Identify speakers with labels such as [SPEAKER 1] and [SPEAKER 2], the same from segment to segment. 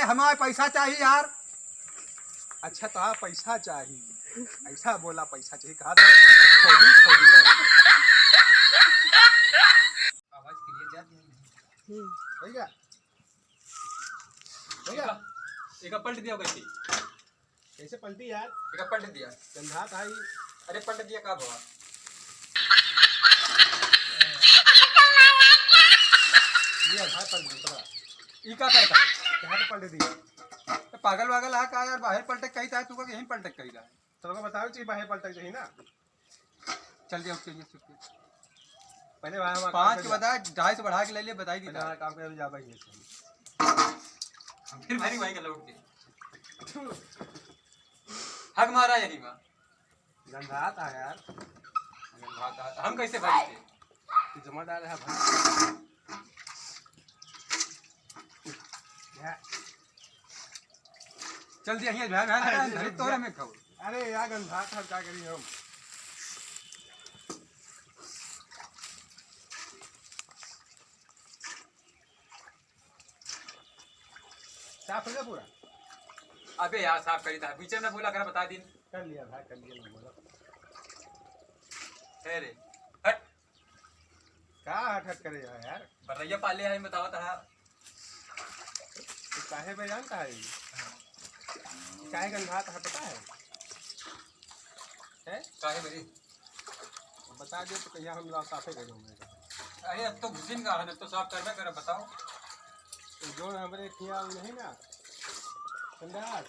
[SPEAKER 1] हमारे पैसा चाहिए यार।
[SPEAKER 2] अच्छा तो हाँ पैसा चाहिए, ऐसा बोला पैसा चाहिए कहा था थोड़ी
[SPEAKER 1] आवाज क्लियर जाती है।
[SPEAKER 2] भैया भैया
[SPEAKER 3] एक पलट दिया कैसे?
[SPEAKER 2] कैसे पलटी यार?
[SPEAKER 3] एक पलट दिया।
[SPEAKER 2] गंधा था ही।
[SPEAKER 3] अरे पलट दिया का बाबा?
[SPEAKER 2] ये भाई पलट दूसरा
[SPEAKER 3] ई का करता
[SPEAKER 2] कहाँ पे पलट दिया?
[SPEAKER 3] तो पागल वागल है का यार? बाहर पलटक कही था तू का यहीं पलटक कही रहा है।
[SPEAKER 2] तो बताओ चाहिए बाहर पलटक चाहिए ना।
[SPEAKER 3] चल दिया उसके लिए
[SPEAKER 2] पहले भाई हम
[SPEAKER 3] 5 के बता 250 से बढ़ा के ले लिए बताई दी
[SPEAKER 2] पहले काम कर जा भाई
[SPEAKER 3] फिर भाई वहीं का लौट के हक मारा यही मां
[SPEAKER 2] गंधा था यार।
[SPEAKER 3] हम कैसे भाई थे?
[SPEAKER 2] जमादार है भाई।
[SPEAKER 3] चल दिया यहीं ध्यान तोरा में खाओ।
[SPEAKER 2] अरे यार गंधा था क्या करिए हम। साफ हो गया पूरा?
[SPEAKER 3] अबे यार साफ करी था पीछे में बोला कर बता दिन।
[SPEAKER 2] कर लिया भाई कर लिया। मैं बोला
[SPEAKER 3] है रे हट
[SPEAKER 2] क्या हट हट करे यार?
[SPEAKER 3] बरैया पाले है बताओ था
[SPEAKER 2] तो काहे बयान का है? काहे गंधा था पता है? हैं?
[SPEAKER 3] काहे मेरी
[SPEAKER 2] बता दे तो कहिया हम लोग साफे कर दूंगे।
[SPEAKER 3] अरे अब तो घुसिन का है तो साफ करना कर बताओ।
[SPEAKER 2] तो जो हमारे किया नहीं ना संदास।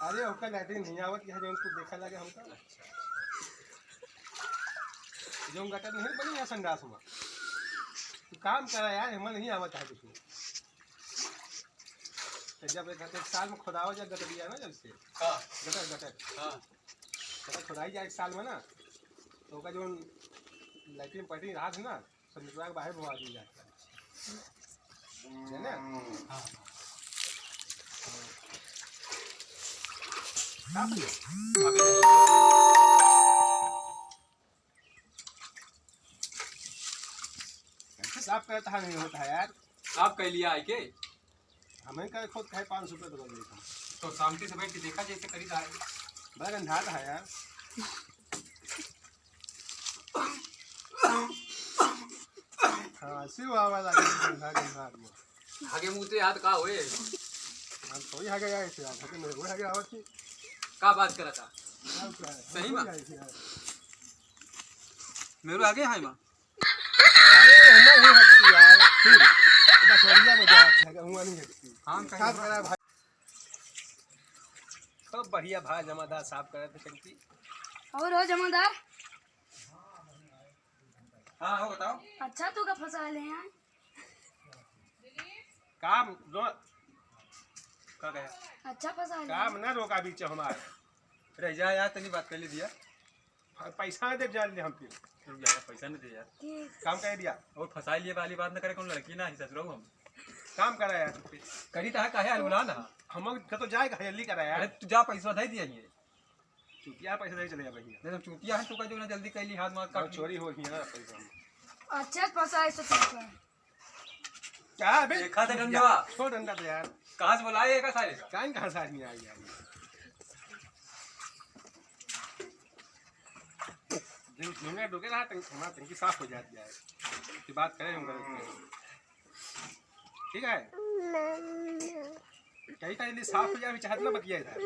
[SPEAKER 2] अरे ओका लैट्रिन नहीं आवत है जो उनको देखा लगे हमका जो गटर नहीं बनी है संदास में। तो काम करा यार हमें नहीं आवत है कुछ। तो जब एक साल में खुदावा जब गटर दिया ना जब से
[SPEAKER 3] हां
[SPEAKER 2] गटर गटर
[SPEAKER 3] हां
[SPEAKER 2] गटर खुदाई जाए 1 साल में ना तो का जो लैट्रिन पटरी रहा था ना सब निकला के बाहर भगा दी जाता है ना।
[SPEAKER 3] हां
[SPEAKER 2] साफ करता नहीं होता है यार।
[SPEAKER 3] साफ कर लिया है के
[SPEAKER 2] हमें का खुद कहे 500 रुपये तो देता
[SPEAKER 3] तो शांति से बैठ के देखा जैसे करी था।
[SPEAKER 2] बड़ा गंधा है यार। हाँ सिर्फ आवाज आ गई गंधा गंधा में।
[SPEAKER 3] आगे मुंह से याद का होए
[SPEAKER 2] हम तो ही आगे आए थे यार। तो मेरे को आगे आवाज थी
[SPEAKER 3] का बात करा था सही में मेरे आगे है मां।
[SPEAKER 2] अरे हमें नहीं हटती यार फिर बस वरिया में जा हुआ नहीं हटती।
[SPEAKER 3] हां
[SPEAKER 2] साफ करा भाई सब बढ़िया भाई जमादार साफ करा थे चलती।
[SPEAKER 4] और हो जमादार?
[SPEAKER 3] हां हो बताओ।
[SPEAKER 4] अच्छा तू का फंसा ले हैं
[SPEAKER 2] काम जो का गया
[SPEAKER 4] अच्छा फंसा ले।
[SPEAKER 2] काम ना रोका बीच हमारे
[SPEAKER 3] रह जा यार तनी बात कर ले दिया
[SPEAKER 2] पैसा दे जा ले हम फिर
[SPEAKER 3] रुक जा पैसा नहीं दे यार
[SPEAKER 4] ठीक
[SPEAKER 2] काम कर दिया
[SPEAKER 3] और फंसा लिए वाली बात न करे कौन लड़की ना ही ससुरो हम
[SPEAKER 2] काम करा यार
[SPEAKER 3] करी था काहे अलगुला ना।
[SPEAKER 2] हम तो जाएगा जल्दी करा यार।
[SPEAKER 3] अरे तू जा पैसा दे दिया ये
[SPEAKER 2] चुटिया पैसा दे चले भैया
[SPEAKER 3] नहीं तो चूतिया है तू का जो ना जल्दी कैली हाथ मार
[SPEAKER 2] और
[SPEAKER 3] काट
[SPEAKER 2] चोरी हो गई ना पैसा।
[SPEAKER 4] अच्छा फंसा है तो ठीक है।
[SPEAKER 2] क्या बे
[SPEAKER 3] देखा था डंडा
[SPEAKER 2] छोड़ डंडा तो यार
[SPEAKER 3] कहां से बुलाए का सारे का
[SPEAKER 2] कान कहां से आदमी आ गया दिन में डूबे रहा हमारा टंकी साफ हो जाती है की बात करें हम ठीक है। कहीं का यदि साफ हो जाए चाहत ना बतिया इधर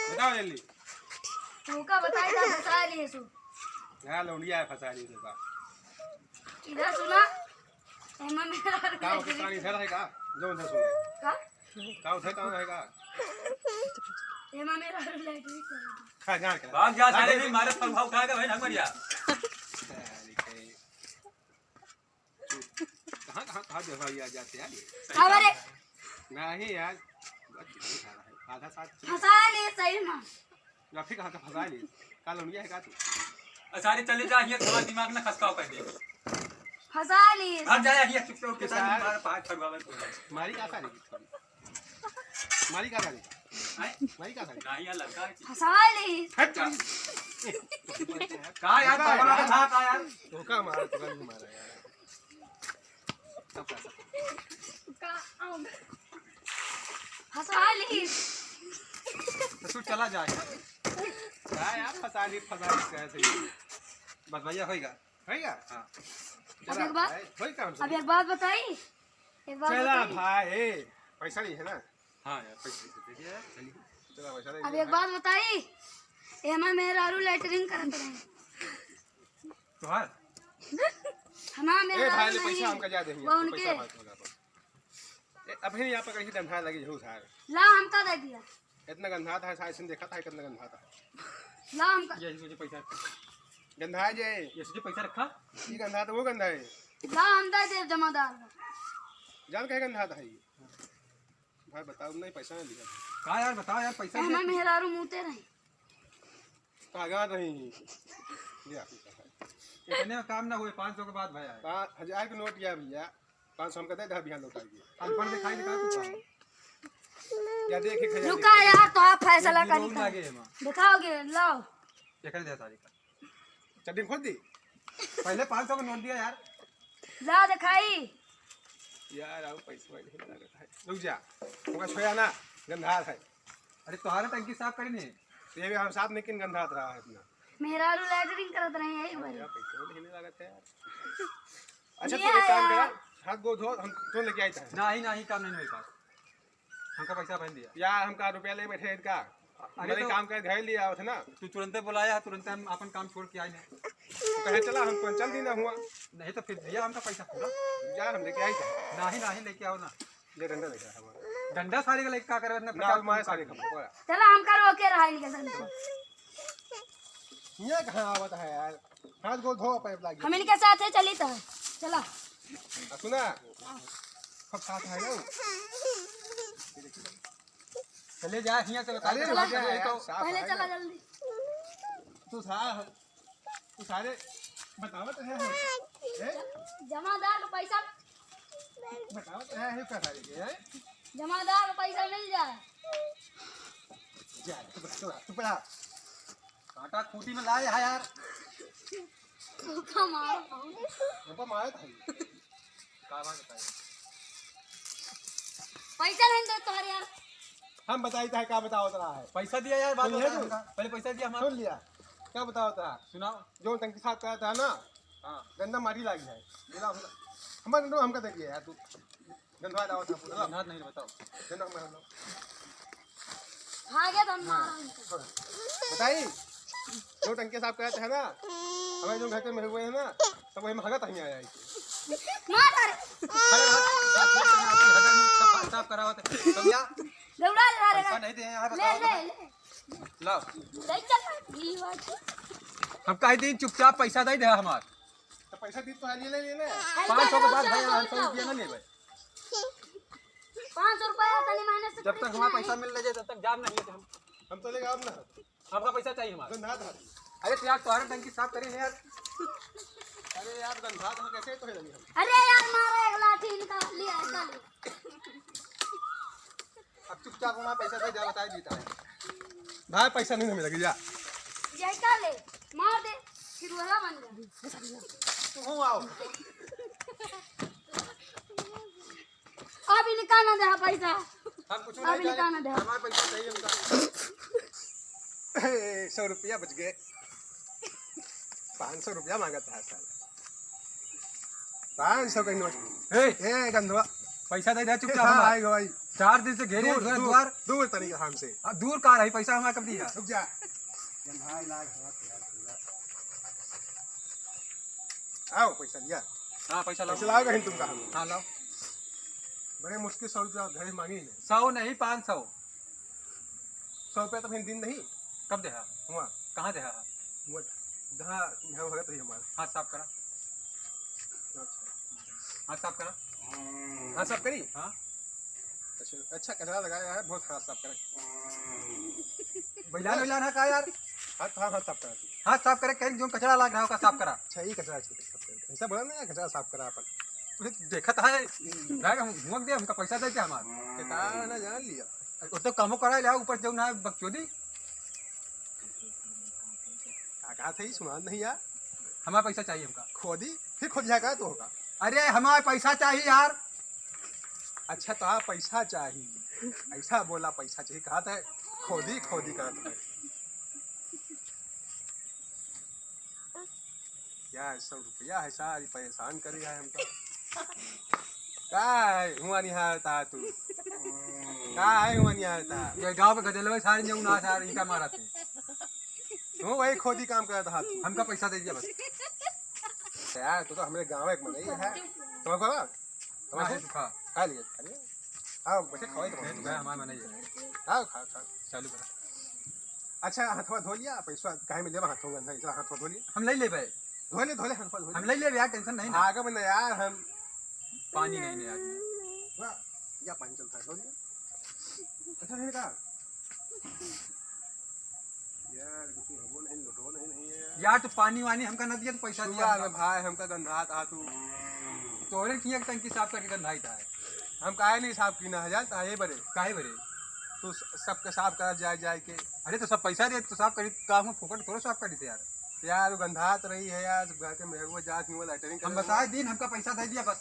[SPEAKER 2] बताओ जल्दी।
[SPEAKER 4] तू का बताई था फंसा लिए सु
[SPEAKER 2] यहाँ लौंडिया है फंसा ली तो
[SPEAKER 4] इधर सुना एमा मेरा
[SPEAKER 2] का कहानी इधर है का जो उधर सुन
[SPEAKER 4] का
[SPEAKER 2] उधर कहाँ है का
[SPEAKER 4] एमा मेरा लैट्रिन
[SPEAKER 2] खा जा के
[SPEAKER 3] भाग जा साले नहीं मारे फल भाव खाएगा भाई ढंग मरिया
[SPEAKER 2] कहाँ कहाँ कहाँ देवाली आ जाते यार
[SPEAKER 4] अरे
[SPEAKER 2] नहीं यार आधा साथ
[SPEAKER 4] फंसा लिए सही में।
[SPEAKER 2] या फिर कहाँ का फंसा ली का लौंडिया है का तू
[SPEAKER 3] सारे चले जा ये थोड़ा दिमाग ना खसकाओ कर दे
[SPEAKER 4] फंसा लिए
[SPEAKER 3] भाग जा ये चुप के साथ मार पांच फरवावे
[SPEAKER 2] मारी का सारी मारी का सारी मारी का सारी
[SPEAKER 3] नहीं यार लड़का
[SPEAKER 4] फंसा लिए
[SPEAKER 2] हट
[SPEAKER 3] का यार पागल का था का यार
[SPEAKER 2] धोखा मारा तो नहीं मारा यार
[SPEAKER 3] सब पैसा
[SPEAKER 4] फंसा ली।
[SPEAKER 3] तो तू चला जा
[SPEAKER 2] यार फसा ली कैसे
[SPEAKER 3] बस भैया होएगा।
[SPEAKER 2] होएगा।
[SPEAKER 3] हाँ
[SPEAKER 4] अब एक बात
[SPEAKER 2] होएगा
[SPEAKER 4] अब एक बात बताई, एक बात
[SPEAKER 2] चला
[SPEAKER 4] बताई।
[SPEAKER 2] भाई पैसा नहीं है ना।
[SPEAKER 3] हाँ यार पैसे दे दिया यार, चलिए।
[SPEAKER 2] चला पैसा
[SPEAKER 4] अब
[SPEAKER 2] नहीं
[SPEAKER 4] एक बात बताई, एमा मेहरारू लेटरिंग करत रहे।
[SPEAKER 3] तोहार
[SPEAKER 4] हमा
[SPEAKER 2] ए भाई
[SPEAKER 4] मेहरारू
[SPEAKER 2] ले
[SPEAKER 4] नहीं,
[SPEAKER 2] पैसा हमका जा देंगे
[SPEAKER 4] वो उनके।
[SPEAKER 2] अभी यहाँ पकड़ के गंधा लगी जरूर था।
[SPEAKER 4] ला हमका दे दिया,
[SPEAKER 2] इतना गंधा था साइड से देखा था कितना गंधा था।
[SPEAKER 4] ला हमका,
[SPEAKER 3] ये मुझे पैसा,
[SPEAKER 2] गंधा जे
[SPEAKER 3] ये मुझे पैसा रखा।
[SPEAKER 2] ये गंधा तो वो गंधा है।
[SPEAKER 4] ला हम दे दे जमादार का।
[SPEAKER 2] जान कहे गंधा था ये। भाई बताओ नहीं पैसा नहीं लिया।
[SPEAKER 3] कहा यार बताओ यार पैसा
[SPEAKER 4] हमा मेहरारू मुते रहे।
[SPEAKER 2] कहा नहीं लिया
[SPEAKER 3] इतने में काम ना हुए। 500 के बाद भैया
[SPEAKER 2] 5000 का नोट लिया भैया। 500 हमका दे दे बिहान लौटाइए।
[SPEAKER 3] अनपढ़ दिखाई दिखा तू
[SPEAKER 2] या देख एक हजार
[SPEAKER 4] रुका यार, तो आप फैसला
[SPEAKER 3] का
[SPEAKER 4] करी
[SPEAKER 3] लागे है मां
[SPEAKER 4] दिखाओगे, लाओ।
[SPEAKER 3] ये कर दे तारीख का।
[SPEAKER 2] चड्डी खोल दी
[SPEAKER 3] पहले 500 का नोट दिया यार।
[SPEAKER 4] ला दिखाई।
[SPEAKER 2] यार आओ पैसा नहीं लगा है। रुक जा हमका छोया ना गंधा है।
[SPEAKER 3] अरे तुम्हारा टंकी साफ करी नहीं।
[SPEAKER 2] तो ये भी हम साथ लेकिन गंधा रहा है इतना।
[SPEAKER 4] मेहरारू लेटरिंग करत रहे हैं एक बार।
[SPEAKER 2] यार पैसा नहीं लगा था यार। अच्छा तो एक काम करा हाथ गो धो हम तो लेके आई था।
[SPEAKER 3] नहीं काम नहीं हुई पास। हमका पैसा बन दिया
[SPEAKER 2] यार हमका रुपया ले बैठे इनका।
[SPEAKER 3] अरे
[SPEAKER 2] अरे
[SPEAKER 3] तो-
[SPEAKER 2] काम कर घर लिया था ना।
[SPEAKER 3] तू तुरंत बुलाया, तुरंत हम अपन काम छोड़ के आए नहीं।
[SPEAKER 2] तो कहे चला हम चल दी ना हुआ।
[SPEAKER 3] नहीं तो फिर दिया हमका पैसा पूरा।
[SPEAKER 2] यार हम लेके आई था।
[SPEAKER 3] नहीं लेके आओ ना।
[SPEAKER 2] ये डंडा लेके आया हमारा।
[SPEAKER 3] डंडा सारे का लेके क्या करे इतना
[SPEAKER 2] ना हमारे सारे का पूरा।
[SPEAKER 4] चला हमका रोके रहा है निकल।
[SPEAKER 2] ये कहाँ आवत है यार। हाथ गो धो पाइप लागी।
[SPEAKER 4] हम इनके साथ है, चली तो चला।
[SPEAKER 2] सुना सब साथ है ना।
[SPEAKER 3] चले जा हिया चलो।
[SPEAKER 2] अरे
[SPEAKER 3] चला
[SPEAKER 2] रुक जा
[SPEAKER 3] जा
[SPEAKER 2] यार,
[SPEAKER 3] तो
[SPEAKER 2] साफ
[SPEAKER 4] पहले
[SPEAKER 2] है
[SPEAKER 4] चला
[SPEAKER 2] ना।
[SPEAKER 4] जल्दी।
[SPEAKER 2] तू सारे बतावत है हैं?
[SPEAKER 4] जमादार का पैसा,
[SPEAKER 2] बतावत है का सारे के हैं?
[SPEAKER 4] जमादार का पैसा मिल जाए।
[SPEAKER 2] जा तू पड़ा
[SPEAKER 3] कांटा खूंटी में लाए है यार।
[SPEAKER 4] धोखा मारो।
[SPEAKER 2] ऊपर मारा था ये।
[SPEAKER 3] का बात बताइए।
[SPEAKER 4] पैसा नहीं दे तुम्हारे यार।
[SPEAKER 2] हम बताई था क्या बताओ रहा है।
[SPEAKER 3] पैसा दिया यार, बात
[SPEAKER 2] सुनिए
[SPEAKER 3] बता
[SPEAKER 2] तो।
[SPEAKER 3] हमका। पहले पैसा दिया हमारा।
[SPEAKER 2] सुन लिया क्या बताओ था।
[SPEAKER 3] सुनाओ।
[SPEAKER 2] जो टंकी साफ करा था ना
[SPEAKER 3] हाँ
[SPEAKER 2] गंदा माटी लगी है। बोला हमारे नो हमका देखिए यार तू गंदवा दाव था पूरा
[SPEAKER 3] याद नहीं बताओ।
[SPEAKER 2] गंदा हमारा नो
[SPEAKER 4] भागे तो हम मारा इनको।
[SPEAKER 2] बताई जो टंकी साफ करा था ना हमारे जो घर में हुए हैं ना सब वही महंगा नहीं आया
[SPEAKER 4] मार अरे
[SPEAKER 3] साफ करा होता समझा।
[SPEAKER 4] दौड़ा ले
[SPEAKER 3] पैसा
[SPEAKER 4] रहा
[SPEAKER 3] नहीं दे यार,
[SPEAKER 4] ले
[SPEAKER 3] बताओ।
[SPEAKER 4] ले
[SPEAKER 3] लाओ।
[SPEAKER 4] ले चल ये बात।
[SPEAKER 3] हम कहे दिन चुपचाप पैसा दे दे हमार।
[SPEAKER 2] तो पैसा दी तो ले ले
[SPEAKER 3] 500 के बाद भाई 800 रुपया ना लेबै।
[SPEAKER 4] 500 रुपया तनी महीने से
[SPEAKER 3] जब तक हमारा पैसा मिल रहा है तब तक जाम नहीं है।
[SPEAKER 2] हम तो लेगा अब ना
[SPEAKER 3] हमका पैसा चाहिए हमारा।
[SPEAKER 2] गंदा था।
[SPEAKER 3] अरे तो यार तुम्हारा टंकी साफ करे है यार।
[SPEAKER 2] अरे यार गंदा था कैसे तो है लगी हम।
[SPEAKER 4] अरे यार मारा एक लाठी इनका लिया ऐसा ले।
[SPEAKER 2] अब चुपचाप हमारा पैसा दे जा बताई देता है भाई पैसा नहीं हमें लगी जा
[SPEAKER 4] ये का ले मार दे फिर वाला बन गया।
[SPEAKER 2] तू आओ
[SPEAKER 4] अब इनका ना दे पैसा।
[SPEAKER 3] हम कुछ
[SPEAKER 4] अब
[SPEAKER 3] नहीं
[SPEAKER 4] इनका ना दे।
[SPEAKER 3] हमारा पैसा चाहिए हमका।
[SPEAKER 2] 100 रुपया बच गए 500 रुपया मांगा था साल 500 का नोट ए गंधवा
[SPEAKER 3] पैसा दे दे चुपचाप
[SPEAKER 2] हाँ
[SPEAKER 3] हमारा।
[SPEAKER 2] आएगा भाई
[SPEAKER 3] 4 दिन से घेरे
[SPEAKER 2] दूर
[SPEAKER 3] द्वार
[SPEAKER 2] दूर
[SPEAKER 3] द्वार।
[SPEAKER 2] दूर तरीका हमसे
[SPEAKER 3] दूर का रही पैसा हमारा कब दिया।
[SPEAKER 2] रुक जा गंधा इलाज आओ पैसा लिया
[SPEAKER 3] हाँ पैसा
[SPEAKER 2] पैसा
[SPEAKER 3] लाओ।
[SPEAKER 2] लाओगे तुम कहा
[SPEAKER 3] हाँ लाओ।
[SPEAKER 2] बड़े मुश्किल 100 रुपया घर मांगी नहीं
[SPEAKER 3] 100 नहीं 500।
[SPEAKER 2] 100 रुपया तो फिर दिन नहीं
[SPEAKER 3] कब दे
[SPEAKER 2] हुआ
[SPEAKER 3] कहाँ दे
[SPEAKER 2] हुआ जहाँ यहाँ भगत रही हमारा
[SPEAKER 3] हाथ साफ करा। हाथ साफ करा।
[SPEAKER 2] हाँ साफ करी
[SPEAKER 3] हाँ
[SPEAKER 2] अच्छा कचरा लगाया है बहुत हाथ साफ करे
[SPEAKER 3] बैलान वैलान है का यार।
[SPEAKER 2] हाथ हाँ हाथ साफ करा तू
[SPEAKER 3] हाथ साफ करे कहीं जो कचरा लग रहा है उसका साफ करा।
[SPEAKER 2] अच्छा ही कचरा साफ करे ऐसा बोला ना कचरा साफ करा अपन
[SPEAKER 3] देखत है हम घुमक दे हमका पैसा दे क्या हमारा।
[SPEAKER 2] कितना ना जान लिया
[SPEAKER 3] वो तो कामो करा ले ऊपर जो ना बकचोदी।
[SPEAKER 2] कहा था ही सुना नहीं यार
[SPEAKER 3] हमारा पैसा चाहिए हमका।
[SPEAKER 2] खोदी फिर खोद जाएगा तो होगा
[SPEAKER 1] अरे हमारे पैसा चाहिए यार।
[SPEAKER 2] अच्छा तो हाँ पैसा चाहिए, ऐसा बोला पैसा चाहिए, कहा था खोदी खोदी करता है क्या 100 रुपया है सारी परेशान करेगा है हमको। का है हुआ नहीं हारता तू, का है हुआ नहीं हारता
[SPEAKER 3] ये गांव पे गदेलवा सारे ने उना सारे ईटा मारा थे।
[SPEAKER 2] तू वही खोदी काम करता था तू।
[SPEAKER 3] हमका पैसा दे दिया बस।
[SPEAKER 2] यार तू तो हमारे गाँव एक मनई है तुमको
[SPEAKER 3] तुम्हारे खा
[SPEAKER 2] खा लिए अरे हाँ बच्चे खवाई तो
[SPEAKER 3] हमारे में नहीं है।
[SPEAKER 2] हाँ खा खा।
[SPEAKER 3] चालू करो।
[SPEAKER 2] अच्छा हाथवा धो लिया पैसा काहे में लेवा हाथों गंदा ऐसा हाथवा धो लिया
[SPEAKER 3] हम ले ले भाई,
[SPEAKER 2] धोले हाथवा धो
[SPEAKER 3] हम ले ले यार, टेंशन नहीं ना।
[SPEAKER 2] आगे में यार हम
[SPEAKER 3] पानी नहीं है यार।
[SPEAKER 2] वाह या पानी चलता है धो लिया। अच्छा नहीं कहा यार कुछ हो नहीं लुटो नहीं है
[SPEAKER 3] यार तो पानी वानी हमका न दिया तो पैसा दिया
[SPEAKER 2] यार भाई हमका गंधा था तू
[SPEAKER 3] तोरे किया टंकी साफ करके गंधाई था।
[SPEAKER 2] हम काहे नहीं साफ की ना हजार ताहे बरे
[SPEAKER 3] काहे बरे?
[SPEAKER 2] तू सबके साफ कर जाए के
[SPEAKER 3] अरे तो सब पैसा दे तो साफ करी, काम फोकट थोड़ा साफ करी थे यार।
[SPEAKER 2] यार वो गंधात रही है यार घर के मेहगो जात में लैटरिंग
[SPEAKER 3] हम बताए दिन हमका पैसा दे दिया बस।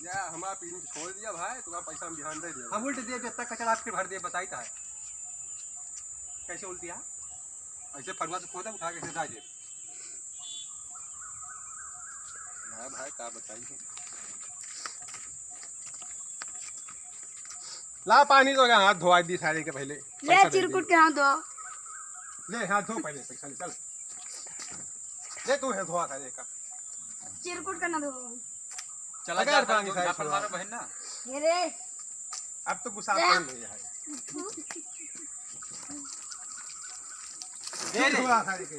[SPEAKER 2] यार हमारा पीने छोड़ दिया भाई तुम्हारा पैसा हम ध्यान दे दिया
[SPEAKER 3] हम उल्ट दिए जब तक कचरा आपके भर दिए बताई था।
[SPEAKER 2] कैसे उल्टी है
[SPEAKER 3] ऐसे फरुआ से खोदा उठा के सीधा दे।
[SPEAKER 2] हाँ भाई क्या बताइए ला पानी तो हाथ धोआ दी सारे के पहले
[SPEAKER 4] ले चिरकुट के हाथ धो।
[SPEAKER 2] ले हाथ धो पहले पैसा ले चल ले तू है धोआ सारे का
[SPEAKER 4] चिरकुट का ना धो।
[SPEAKER 3] चला
[SPEAKER 2] अगर
[SPEAKER 3] जा
[SPEAKER 2] पानी साइड
[SPEAKER 3] पर मारो बहन ना।
[SPEAKER 4] ये रे
[SPEAKER 2] अब तो गुस्सा कर नहीं है
[SPEAKER 3] दे दे।
[SPEAKER 2] धोआ सारे के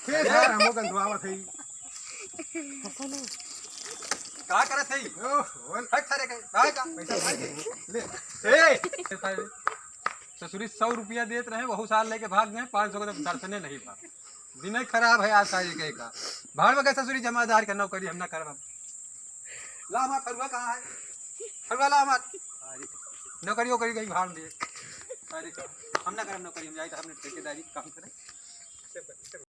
[SPEAKER 2] फिर यार हमो गंधवावा थई
[SPEAKER 3] का करत है?
[SPEAKER 2] ओह
[SPEAKER 3] हट सारे का भाई का
[SPEAKER 2] पैसा भाई ले
[SPEAKER 3] ए ससुरी 100 रुपया देते रहे, बहुत साल लेके भाग गए, 500 का तो दर्शने नहीं था। दिन ही खराब है आज सारी के का भाड़ में गए ससुरी जमादार का नौकरी हम ना करब। ला हमार फरुआ कहाँ है? फरुआ ला हमार नौकरी वोकरी गई भाड़ में सारी का हम ना करब नौकरी, हम जाए तो हमने ठेकेदारी काम करे।